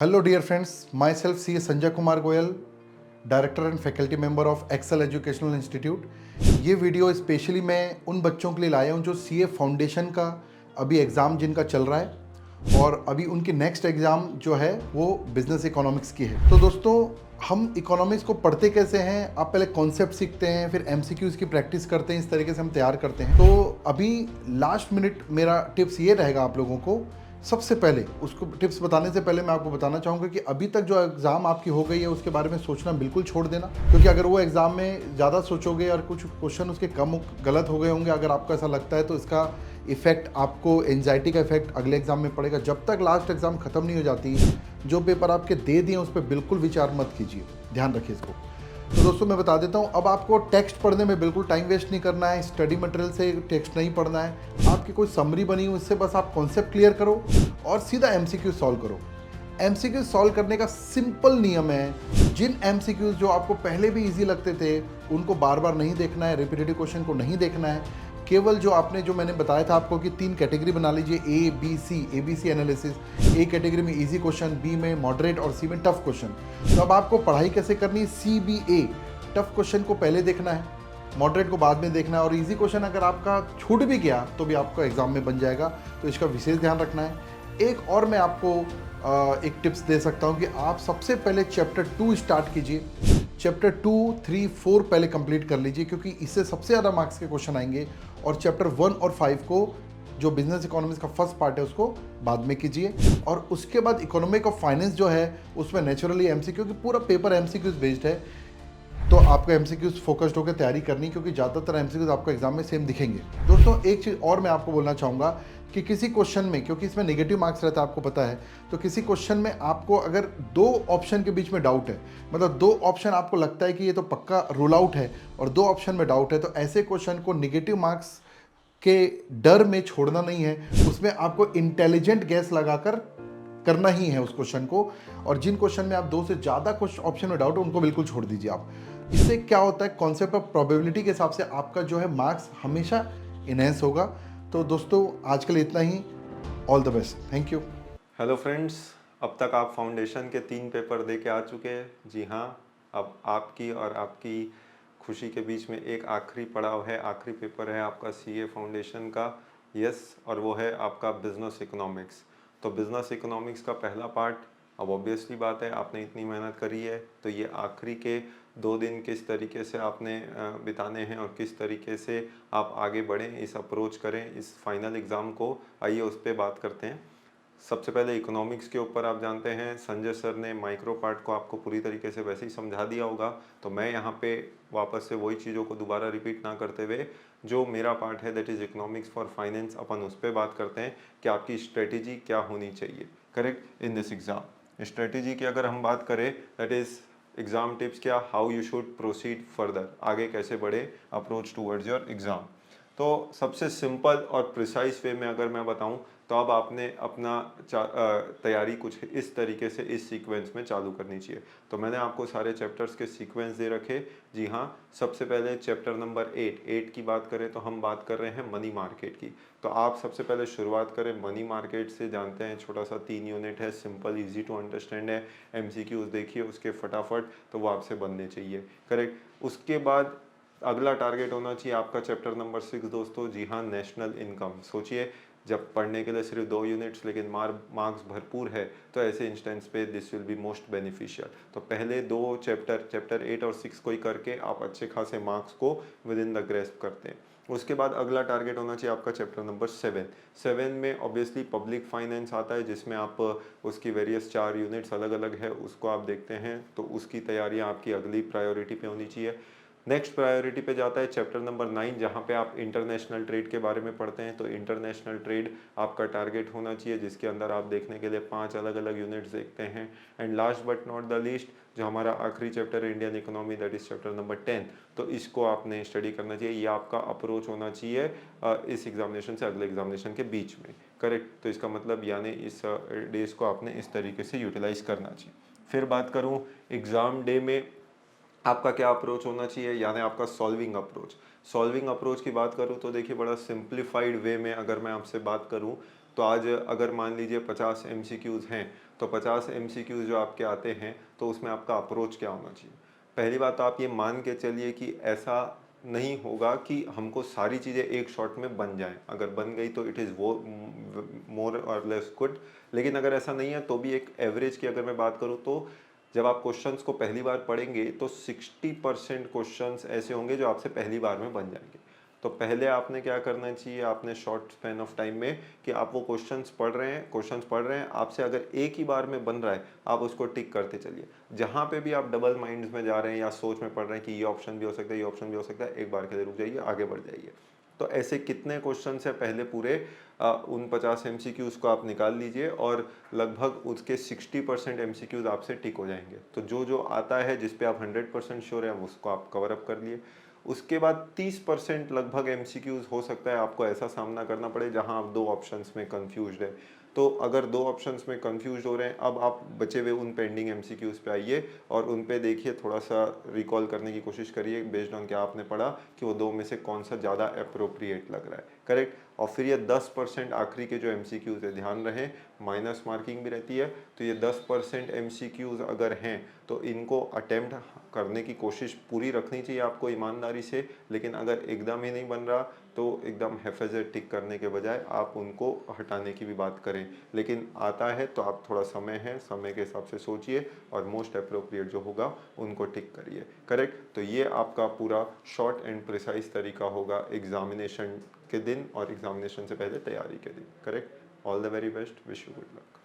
Hello, dear friends. Myself, C. Sanjay Kumar Goyal, director and faculty member of excel educational institute. ये वीडियो specially मैं उन बच्चों के लिए लाया हूँ जो सीए फाउंडेशन का अभी एग्ज़ाम जिनका चल रहा है और अभी उनकी नेक्स्ट एग्ज़ाम जो है वो बिजनेस इकोनॉमिक्स की है। तो दोस्तों, हम इकोनॉमिक्स को पढ़ते कैसे हैं? आप पहले कॉन्सेप्ट सीखते हैं, फिर एमसीक्यूज़ की प्रैक्टिस करते हैं, इस तरीके से हम तैयार करते हैं। तो अभी लास्ट मिनट मेरा टिप्स ये रहेगा आप लोगों को। सबसे पहले उसको टिप्स बताने से पहले मैं आपको बताना चाहूँगा कि अभी तक जो एग्ज़ाम आपकी हो गई है उसके बारे में सोचना बिल्कुल छोड़ देना, क्योंकि अगर वो एग्ज़ाम में ज़्यादा सोचोगे और कुछ क्वेश्चन उसके कम गलत हो गए होंगे, अगर आपको ऐसा लगता है, तो इसका इफेक्ट आपको एंजाइटी का इफेक्ट अगले एग्ज़ाम में पड़ेगा। जब तक लास्ट एग्ज़ाम ख़त्म नहीं हो जाती, जो पेपर आपके दे दिए उस पर बिल्कुल विचार मत कीजिए, ध्यान रखिए इसको। तो दोस्तों, मैं बता देता हूँ, अब आपको टेक्स्ट पढ़ने में बिल्कुल टाइम वेस्ट नहीं करना है, स्टडी मटेरियल से टेक्स्ट नहीं पढ़ना है। आपकी कोई समरी बनी हुई, उससे बस आप कॉन्सेप्ट क्लियर करो और सीधा एमसीक्यू सॉल्व करो। एमसीक्यू सॉल्व करने का सिंपल नियम है, जिन एमसीक्यूज जो आपको पहले भी इजी लगते थे उनको बार बार नहीं देखना है, रिपीटेटिव क्वेश्चन को नहीं देखना है। केवल जो मैंने बताया था आपको कि 3 कैटेगरी बना लीजिए, A B C analysis. A category में इजी क्वेश्चन, बी में मॉडरेट और सी में टफ क्वेश्चन। तो अब आपको पढ़ाई कैसे करनी है? सी बी ए, टफ क्वेश्चन को पहले देखना है, मॉडरेट को बाद में देखना है, और इजी क्वेश्चन अगर आपका छूट भी गया तो भी आपका एग्जाम में बन जाएगा, तो इसका विशेष ध्यान रखना है। एक और मैं आपको एक टिप्स दे सकता हूँ कि आप सबसे पहले चैप्टर 2 स्टार्ट कीजिए। चैप्टर 2, 3, 4 पहले कंप्लीट कर लीजिए, क्योंकि इससे सबसे ज़्यादा मार्क्स के क्वेश्चन आएंगे। और चैप्टर 1 और 5 को, जो बिजनेस इकोनॉमिक्स का फर्स्ट पार्ट है, उसको बाद में कीजिए। और उसके बाद इकोनॉमिक ऑफ फाइनेंस जो है उसमें नेचुरली एमसीक्यू, क्योंकि पूरा पेपर एमसीक्यूज बेस्ड है, तो आपको एमसीक्यूज फोकस्ड होकर तैयारी करनी, क्योंकि ज़्यादातर एमसीक्यूज आपको एग्जाम में सेम दिखेंगे। दोस्तों, एक चीज़ और मैं आपको बोलना चाहूँगा कि किसी क्वेश्चन में, क्योंकि इसमें नेगेटिव मार्क्स रहता है आपको पता है, तो किसी क्वेश्चन में आपको अगर 2 ऑप्शन के बीच में डाउट है, मतलब 2 ऑप्शन आपको लगता है कि ये तो पक्का रूल आउट है, और 2 ऑप्शन में डाउट है, तो ऐसे क्वेश्चन को नेगेटिव मार्क्स के डर में छोड़ना नहीं है। उसमें आपको इंटेलिजेंट गैस लगाकर करना ही है उस क्वेश्चन को। और जिन क्वेश्चन में आप 2 से ज़्यादा कुछ ऑप्शन में डाउट है, उनको बिल्कुल छोड़ दीजिए आप। इससे क्या होता है, कॉन्सेप्ट ऑफ प्रोबेबिलिटी के हिसाब से आपका जो है मार्क्स हमेशा इनहेंस होगा। तो दोस्तों, आज के लिए इतना ही। All the best, thank you. Hello friends, अब तक आप फाउंडेशन के 3 पेपर दे के आ चुके हैं। जी हाँ, अब आपकी और आपकी खुशी के बीच में एक आखिरी पड़ाव है, आखिरी पेपर है आपका सीए फाउंडेशन का। यस, और वो है आपका बिजनेस इकोनॉमिक्स। तो बिजनेस इकोनॉमिक्स का पहला पार्ट, अब ऑब्वियसली बात है, आपने इतनी मेहनत करी है तो ये आखिरी के 2 दिन किस तरीके से आपने बिताने हैं और किस तरीके से आप आगे बढ़ें, इस अप्रोच करें इस फाइनल एग्ज़ाम को, आइए उस पर बात करते हैं। सबसे पहले इकोनॉमिक्स के ऊपर आप जानते हैं संजय सर ने माइक्रो पार्ट को आपको पूरी तरीके से वैसे ही समझा दिया होगा, तो मैं यहाँ पे वापस से वही चीज़ों को दोबारा रिपीट ना करते हुए, जो मेरा पार्ट है that is economics for finance, अपन उस पर बात करते हैं कि आपकी स्ट्रेटेजी क्या होनी चाहिए correct in this exam. Strategy की अगर हम बात करें, दैट इज़ एग्ज़ाम टिप्स क्या, how you should proceed further, आगे कैसे बढ़े अप्रोच टूवर्ड्स योर एग्ज़ाम। तो सबसे सिंपल और प्रिसाइज वे में अगर मैं बताऊं, तो अब आपने अपना तैयारी कुछ इस तरीके से इस सीक्वेंस में चालू करनी चाहिए। तो मैंने आपको सारे चैप्टर्स के सीक्वेंस दे रखे। जी हाँ, सबसे पहले चैप्टर नंबर 8 की बात करें तो हम बात कर रहे हैं मनी मार्केट की। तो आप सबसे पहले शुरुआत करें मनी मार्केट से। जानते हैं छोटा सा 3 यूनिट है, सिंपल इजी टू अंडरस्टैंड है। एमसीक्यूज देखिए उसके फटाफट, तो वो आपसे बनने चाहिए करेक्ट। उसके बाद अगला टारगेट होना चाहिए आपका चैप्टर नंबर 6 दोस्तों। जी हाँ, नेशनल इनकम। सोचिए, जब पढ़ने के लिए सिर्फ 2 यूनिट्स लेकिन मार्क्स भरपूर है, तो ऐसे इंस्टेंस पे this will be most beneficial. तो पहले 2 चैप्टर 8 और 6 को ही करके आप अच्छे खासे मार्क्स को विद इन द ग्रेस्प करते हैं। उसके बाद अगला टारगेट होना चाहिए आपका चैप्टर नंबर 7 में ऑब्वियसली पब्लिक फाइनेंस आता है, जिसमें आप उसकी वेरियस 4 यूनिट्स अलग अलग है, उसको आप देखते हैं, तो उसकी तैयारियां आपकी अगली प्रायोरिटी पे होनी चाहिए। नेक्स्ट प्रायोरिटी पे जाता है चैप्टर नंबर 9, जहाँ पे आप इंटरनेशनल ट्रेड के बारे में पढ़ते हैं। तो इंटरनेशनल ट्रेड आपका टारगेट होना चाहिए, जिसके अंदर आप देखने के लिए 5 अलग अलग यूनिट्स देखते हैं। And last but not the least, जो हमारा आखिरी चैप्टर है Indian economy, that is chapter number 10, तो इसको आपने स्टडी करना चाहिए। ये आपका अप्रोच होना चाहिए इस एग्जामिनेशन से अगले एग्जामिनेशन के बीच में करेक्ट। तो इसका मतलब यानी इस डेज को आपने इस तरीके से यूटिलाइज करना चाहिए। फिर बात करूँ एग्ज़ाम डे में आपका क्या अप्रोच होना चाहिए, यानी आपका सॉल्विंग अप्रोच। सॉल्विंग अप्रोच की बात करूँ तो देखिए, बड़ा सिंप्लीफाइड वे में अगर मैं आपसे बात करूँ, तो आज अगर मान लीजिए 50 MCQs हैं, तो 50 MCQs जो आपके आते हैं तो उसमें आपका अप्रोच क्या होना चाहिए। पहली बात तो आप ये मान के चलिए कि ऐसा नहीं होगा कि हमको सारी चीज़ें एक शॉट में बन जाएं। अगर बन गई तो इट इज़ वो मोर और लेस गुड, लेकिन अगर ऐसा नहीं है तो भी एक एवरेज की अगर मैं बात करूँ तो जब आप क्वेश्चंस को पहली बार पढ़ेंगे तो 60% क्वेश्चंस ऐसे होंगे जो आपसे पहली बार में बन जाएंगे। तो पहले आपने क्या करना चाहिए, आपने शॉर्ट स्पैन ऑफ टाइम में कि आप वो क्वेश्चंस पढ़ रहे हैं, आपसे अगर एक ही बार में बन रहा है आप उसको टिक करते चलिए। जहाँ पे भी आप डबल माइंड्स में जा रहे हैं या सोच में पढ़ रहे हैं कि ये ऑप्शन भी हो सकता है, ये ऑप्शन भी हो सकता है, एक बार के लिए रुक जाइए, आगे बढ़ जाइए। तो ऐसे कितने क्वेश्चन है पहले पूरे उन 50 MCQs को आप निकाल लीजिए और लगभग उसके 60% MCQs आपसे टिक हो जाएंगे। तो जो जो आता है जिस पे आप 100% श्योर हैं उसको आप कवर अप कर लिए। उसके बाद 30% लगभग MCQs हो सकता है आपको ऐसा सामना करना पड़े जहां आप दो ऑप्शंस में कंफ्यूज्ड है। तो अगर दो ऑप्शंस में कंफ्यूज हो रहे हैं, अब आप बचे हुए उन पेंडिंग MCQs पे आइए और उन पे देखिए, थोड़ा सा रिकॉल करने की कोशिश करिए बेस्ड ऑन क्या आपने पढ़ा कि वो दो में से कौन सा ज़्यादा अप्रोप्रिएट लग रहा है, करेक्ट। और फिर ये 10% आखिरी के जो MCQs है, ध्यान रहे माइनस मार्किंग भी रहती है, तो ये 10% MCQs अगर हैं तो इनको अटेम्प्ट करने की कोशिश पूरी रखनी चाहिए आपको ईमानदारी से। लेकिन अगर एकदम ही नहीं बन रहा तो एकदम हेफाजत टिक करने के बजाय आप उनको हटाने की भी बात करें। लेकिन आता है तो आप थोड़ा समय के हिसाब से सोचिए और मोस्ट अप्रोप्रिएट जो होगा उनको टिक करिए, करेक्ट। तो ये आपका पूरा शॉर्ट एंड प्रिसाइज तरीका होगा एग्जामिनेशन के दिन और एग्जामिनेशन से पहले तैयारी के दिन, correct. All the very best, wish you good luck.